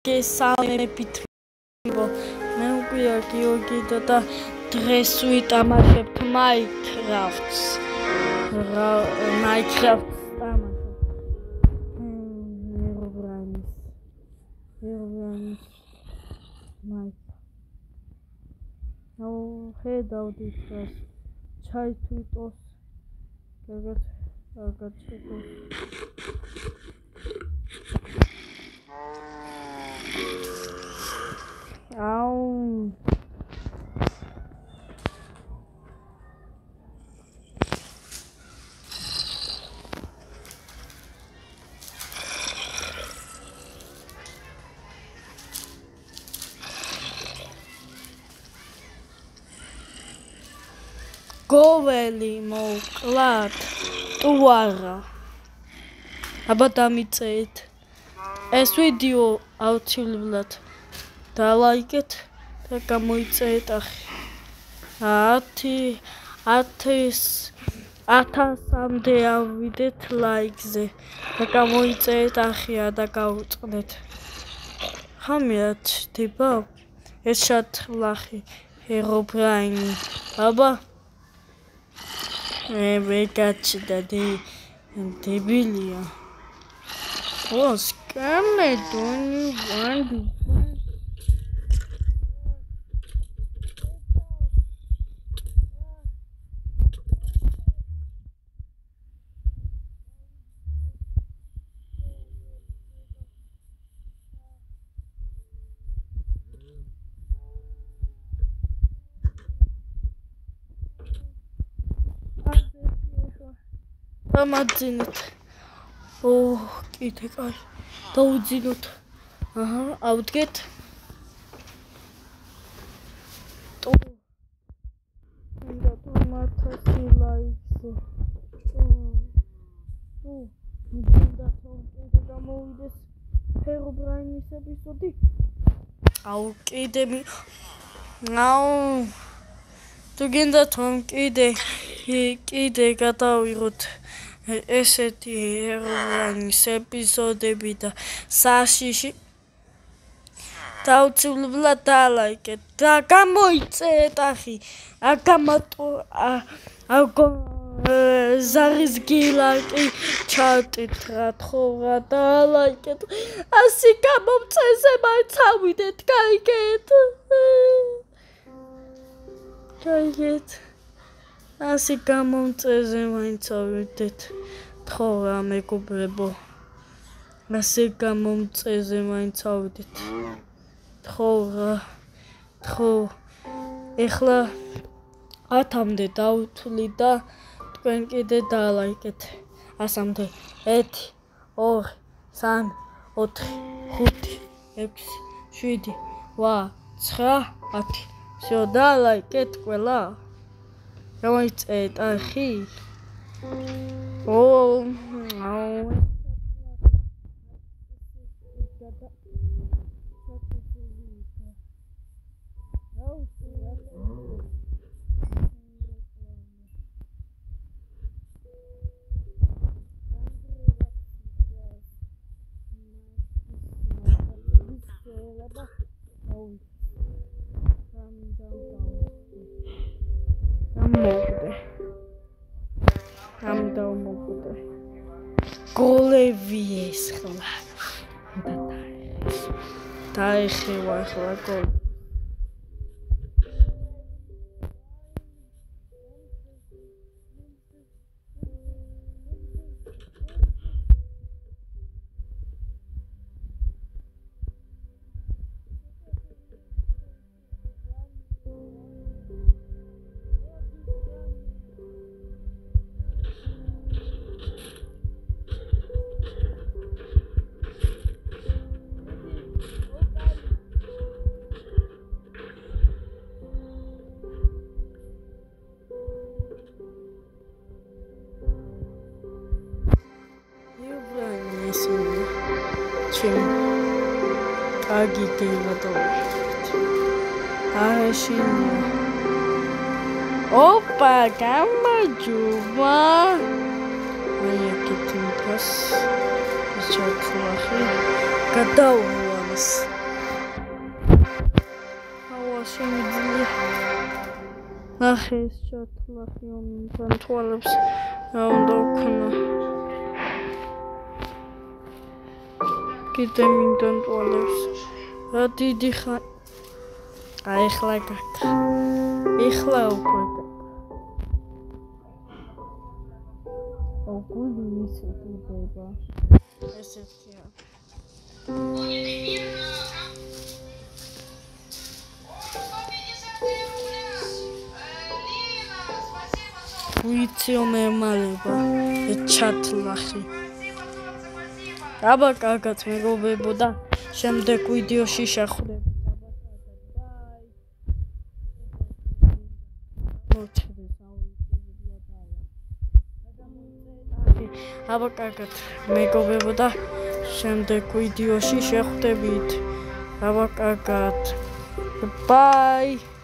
გესალმებით მე უკვე გიორგი და დღეს ვიტამაშებთ Minecraft-ს თამაშობ ხედავთ ის ჩაითვიტოს Goveli მოკლათ თუ არა აბა დამიწეთ ეს ვიდეო აუცილებლად დალაიკეთ და გამოიწერეთ ახი 1000-მდე ავიდეთ ლაიქზე და გამოიწერეთ ახია და გავუწყდეთ ხამია ჩდება ეს შატლახი ჰერობრაინი აბა Vegacci da debilia. Oh, scammer, don't you want to? Амадзинут. О, კიდე კაი. დაუძინოთ. აჰა, ავდგეთ. ტო. და მათასი ლაიქზე. ტო. მინდა რომ კიდე გამოვიდეს ჰერობრაინის ეპიზოდი. აუ, კიდე თუ გინდათ რომ კიდე გადავიღოთ ესეთი ჰერობრაინის ეპიზოდები და საშიში დაუცილებლად დალაიკეთ და გამოიწერეთ ახი ზარის გილაკი ჩატით რა თქმა დალაიკეთ ასი გამომწესე მაინც ავიდეთ გაიგეთ ასი გამომწესე მაინც ავიდეთ თხოვა მეგობრებო ასი გამომწესე მაინც ავიდეთ თხოვა ეხლა 1000-მდე დავთვლი და თქვენ კიდე დალაიკეთ 100-მდე 1 2 3 4 5 6 7 8 9 10 всё далайкет ყველა გამოიწერეთ ახი გოლევიეს ხლა დაიხევა ხლა გოლ Agi gevadovit. Aşin. Opa, gamma. Olha que tem pas. Deixa eu falar. Cada um. შემიძლია. ნახე ეს ჩათლახი თან თვალებს რა უნდა ვქნა. კიდე მინდა თვალებს. რა დიდი ხარ. აი ახლა გაკ. ახლა უკვე. გული მისუდება. ესეთია. ვიცი მემალება ჩათლახი. აბა კარგად მეგობრებო და შემდეგ ვიდეოში შეხვდებით. აბა კარგად მეგობრებო და შემდეგ ვიდეოში შეხვდებით. აბა კარგად. Bye.